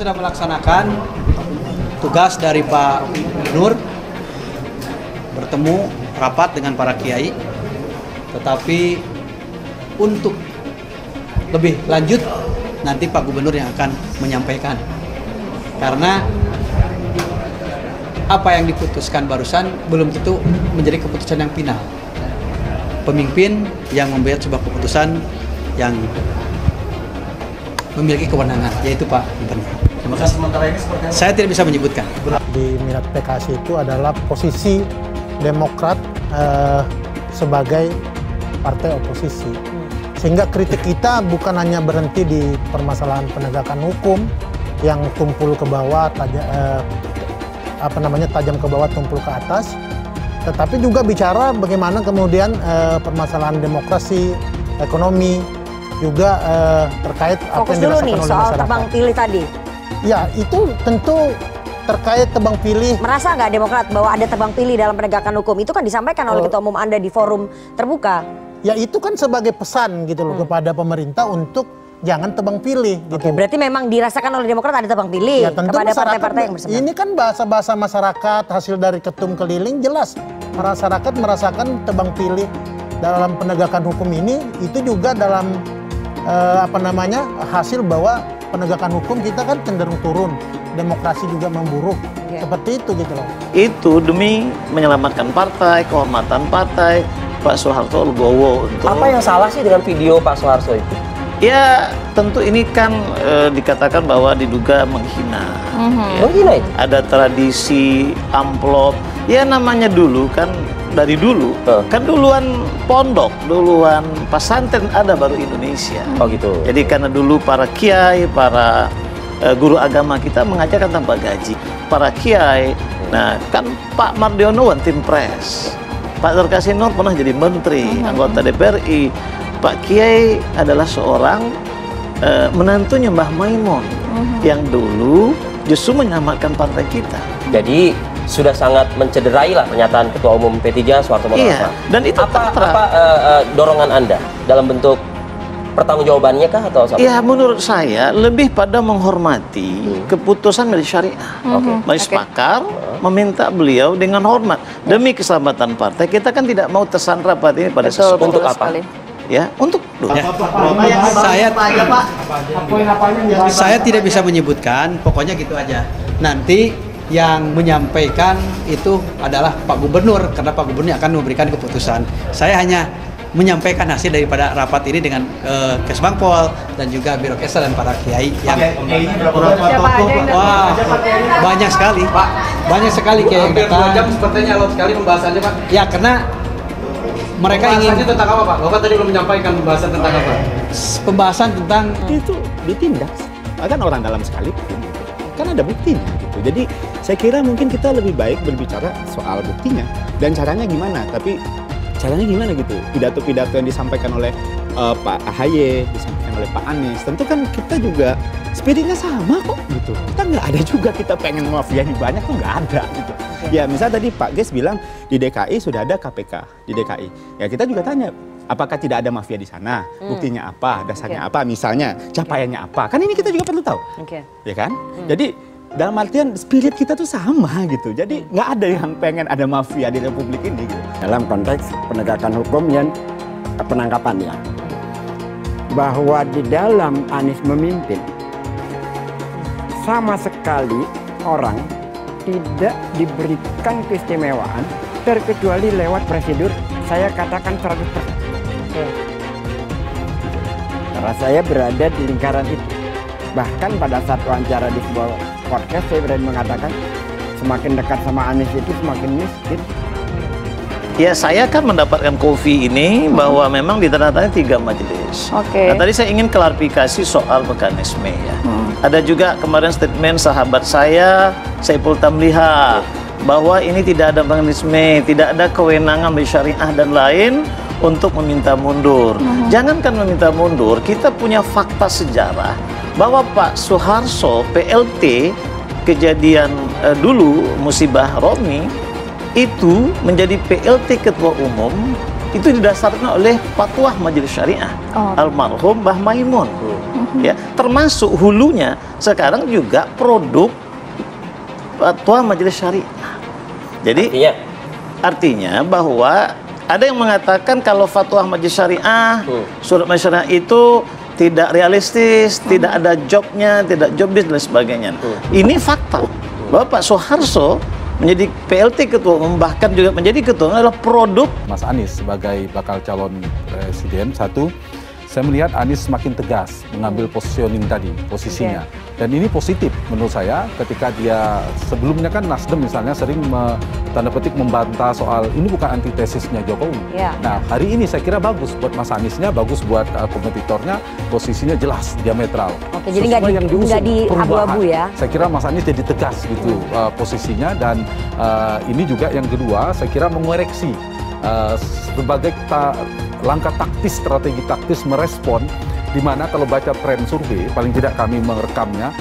Sudah melaksanakan tugas dari Pak Gubernur, bertemu rapat dengan para kiai, tetapi untuk lebih lanjut nanti Pak Gubernur yang akan menyampaikan, karena apa yang diputuskan barusan belum tentu menjadi keputusan yang final. Pemimpin yang membuat sebuah keputusan yang memiliki kewenangan, yaitu Pak Gubernur. Terima kasih. Sementara ini saya tidak bisa menyebutkan. Di Minat PKS itu adalah posisi Demokrat sebagai partai oposisi. Sehingga kritik kita bukan hanya berhenti di permasalahan penegakan hukum yang tumpul ke bawah, tajam ke bawah, tumpul ke atas, tetapi juga bicara bagaimana kemudian permasalahan demokrasi, ekonomi, juga terkait apa fokus yang dulu dirasakan nih oleh soal masyarakat. tebang pilih tadi. Ya, itu tentu terkait tebang pilih. Merasa nggak Demokrat bahwa ada tebang pilih dalam penegakan hukum? Itu kan disampaikan oleh Ketua Umum Anda di forum terbuka. Ya, itu kan sebagai pesan gitu loh kepada pemerintah untuk jangan tebang pilih gitu. Oke, berarti memang dirasakan oleh Demokrat ada tebang pilih Ya, tentu kepada partai-partai yang bersama. ini kan bahasa-bahasa masyarakat hasil dari ketum keliling, jelas masyarakat merasakan tebang pilih dalam penegakan hukum ini. Itu juga dalam hasil bahwa penegakan hukum kita kan cenderung turun, demokrasi juga memburuk. Seperti itu gitu loh. Itu demi menyelamatkan partai, kehormatan partai, Pak Soeharto Legowo. Apa yang salah sih dengan video Pak Soeharto itu? Ya, tentu ini kan dikatakan bahwa diduga menghina. Ya. Menghina itu? Ada tradisi amplop. Ya, namanya dulu kan dari dulu. Kan duluan pondok, duluan pesantren ada baru Indonesia. Oh gitu. Jadi karena dulu para kiai, para guru agama kita mengajarkan tanpa gaji. Para kiai, nah kan Pak Mardiono one team press. Pak Zulkarnain pernah jadi menteri, anggota DPRI. Pak Kiai adalah seorang menantunya Mbah Maimun yang dulu justru menyelamatkan partai kita. Jadi sudah sangat mencederai lah pernyataan Ketua Umum P3 Soeharto Mono Arfa. Iya, dan itu apa dorongan Anda dalam bentuk pertanggungjawabannya kah atau apa? Ya, menurut saya lebih pada menghormati keputusan majelis syariah. Majelis pakar meminta beliau dengan hormat demi keselamatan partai. Kita kan tidak mau tersandra pada ini pada sesuatu. Untuk apa? Ya, untuk saya tidak bisa menyebutkan, pokoknya gitu aja. Nanti yang menyampaikan itu adalah Pak Gubernur, karena Pak Gubernur akan memberikan keputusan. Saya hanya menyampaikan hasil daripada rapat ini dengan Kesbangpol dan juga Biro Kesa dan para kiai yang wah, banyak sekali Pak, banyak sekali kiai yang datang. 2 jam sepertinya alot sekali pembahasannya Pak. Ya, karena mereka ingin tentang apa Pak? Bapak tadi belum menyampaikan pembahasan tentang apa? Pembahasan tentang itu ditindak, kan orang dalam sekalipun, kan ada buktinya gitu. Jadi saya kira mungkin kita lebih baik berbicara soal buktinya dan caranya gimana. Tapi caranya gimana gitu? Pidato-pidato yang disampaikan oleh Pak AHY, disampaikan oleh Pak Anies, tentu kan kita juga spiritnya sama kok gitu. Kita nggak ada juga kita pengen mafianya banyak tuh nggak ada gitu. Ya misalnya tadi Pak Ges bilang di DKI sudah ada KPK di DKI. Ya kita juga tanya, apakah tidak ada mafia di sana? Buktinya apa? Dasarnya apa? Misalnya capaiannya apa? Kan ini kita juga perlu tahu. Ya kan? Jadi dalam artian spirit kita tuh sama gitu. Jadi nggak ada yang pengen ada mafia di Republik ini gitu. Dalam konteks penegakan hukum dan penangkapannya, bahwa di dalam Anies memimpin sama sekali orang tidak diberikan keistimewaan terkecuali lewat prosedur, saya katakan 100%. Karena saya berada di lingkaran itu. Bahkan pada saat wawancara di sebuah podcast saya berani mengatakan semakin dekat sama Anies itu semakin miskin. Ya, saya kan mendapatkan kopi ini bahwa memang ditandatangani 3 majelis. Nah, tadi saya ingin klarifikasi soal mekanisme ya. Ada juga kemarin statement sahabat saya, Saiful Tamliha, bahwa ini tidak ada mekanisme, tidak ada kewenangan bersyariah dan lain untuk meminta mundur. Jangankan meminta mundur, kita punya fakta sejarah bahwa Pak Soeharto PLT kejadian dulu musibah Romi itu menjadi PLT Ketua Umum itu didasarkan oleh fatwa Majelis Syariah almarhum Mbah Maimun. Ya, termasuk hulunya sekarang juga produk fatwa Majelis Syariah. Jadi artinya bahwa ada yang mengatakan kalau fatwa Majelis Syariah, surat Majelis Syariah itu tidak realistis, tidak ada jobnya, tidak jobdesk dan sebagainya. Ini fakta bahwa Pak Soeharto menjadi PLT ketua umum, bahkan juga menjadi ketua umum adalah produk Mas Anies sebagai bakal calon presiden. Satu, saya melihat Anies semakin tegas mengambil positioning tadi, posisinya. Dan ini positif menurut saya ketika dia sebelumnya kan Nasdem misalnya sering tanda petik membantah soal ini bukan antitesisnya Jokowi. Nah hari ini saya kira bagus buat Mas Aniesnya, bagus buat kompetitornya, posisinya jelas, diametral. Oke, jadi nggak di abu-abu ya? Saya kira Mas Anies jadi tegas gitu posisinya, dan ini juga yang kedua saya kira mengoreksi sebagai langkah taktis, strategi taktis merespon, di mana kalau baca tren survei, paling tidak kami merekamnya,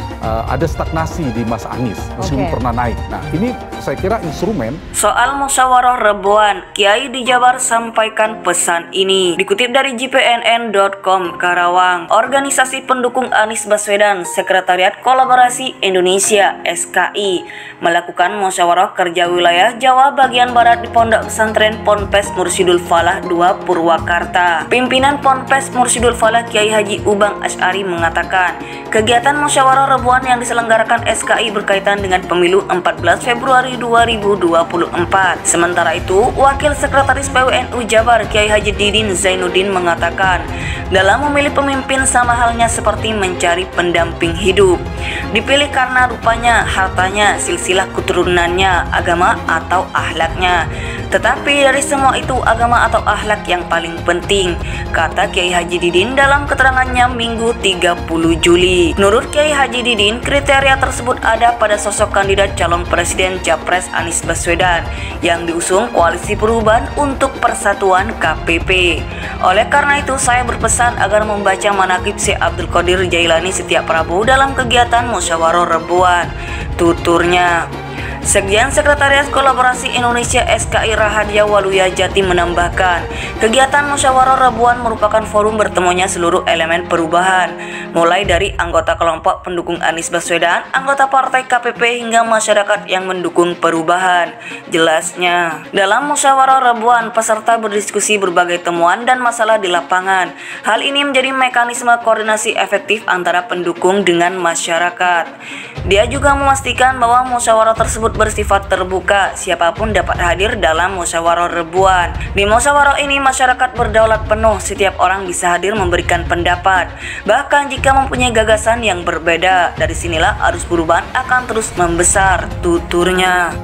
ada stagnasi di Mas Anies, meskipun pernah naik. Nah, ini saya kira instrumen. Soal musyawarah rebuan, Kiai di Jabar sampaikan pesan ini. Dikutip dari jpnn.com Karawang, organisasi pendukung Anies Baswedan, Sekretariat Kolaborasi Indonesia (SKI) melakukan musyawarah kerja wilayah Jawa bagian Barat di Pondok Pesantren Ponpes Mursyidul Falah 2 Purwakarta. Pimpinan Ponpes Mursyidul Falah Kiai Haji Ubang Asy'ari mengatakan, kegiatan musyawarah rebuan yang diselenggarakan SKI berkaitan dengan pemilu 14 Februari 2024. Sementara itu, Wakil Sekretaris PWNU Jabar Kiai Haji Didin Zainuddin mengatakan, dalam memilih pemimpin sama halnya seperti mencari pendamping hidup. Dipilih karena rupanya, hartanya, silsilah keturunannya, agama atau akhlaknya. Tetapi dari semua itu agama atau akhlak yang paling penting, kata Kiai Haji Didin dalam keterangannya Minggu 30 Juli. Menurut Kiai Haji Didin, kriteria tersebut ada pada sosok kandidat calon presiden Capres Anies Baswedan yang diusung Koalisi Perubahan untuk Persatuan KPP. Oleh karena itu, saya berpesan agar membaca manaqib Syekh Abdul Qadir Jailani setiap Rabu dalam kegiatan musyawarah rebuan, tuturnya. Sekjen Sekretariat Kolaborasi Indonesia SKI Rahadia Waluya Jati menambahkan, kegiatan musyawarah rebuan merupakan forum bertemunya seluruh elemen perubahan, mulai dari anggota kelompok pendukung Anies Baswedan, anggota partai KPP hingga masyarakat yang mendukung perubahan. Jelasnya, dalam musyawarah rebuan peserta berdiskusi berbagai temuan dan masalah di lapangan. Hal ini menjadi mekanisme koordinasi efektif antara pendukung dengan masyarakat. Dia juga memastikan bahwa musyawarah tersebut bersifat terbuka, siapapun dapat hadir dalam musyawarah rebuan. Di musyawarah ini masyarakat berdaulat penuh, setiap orang bisa hadir memberikan pendapat, bahkan jika mempunyai gagasan yang berbeda. Dari sinilah arus perubahan akan terus membesar, tuturnya.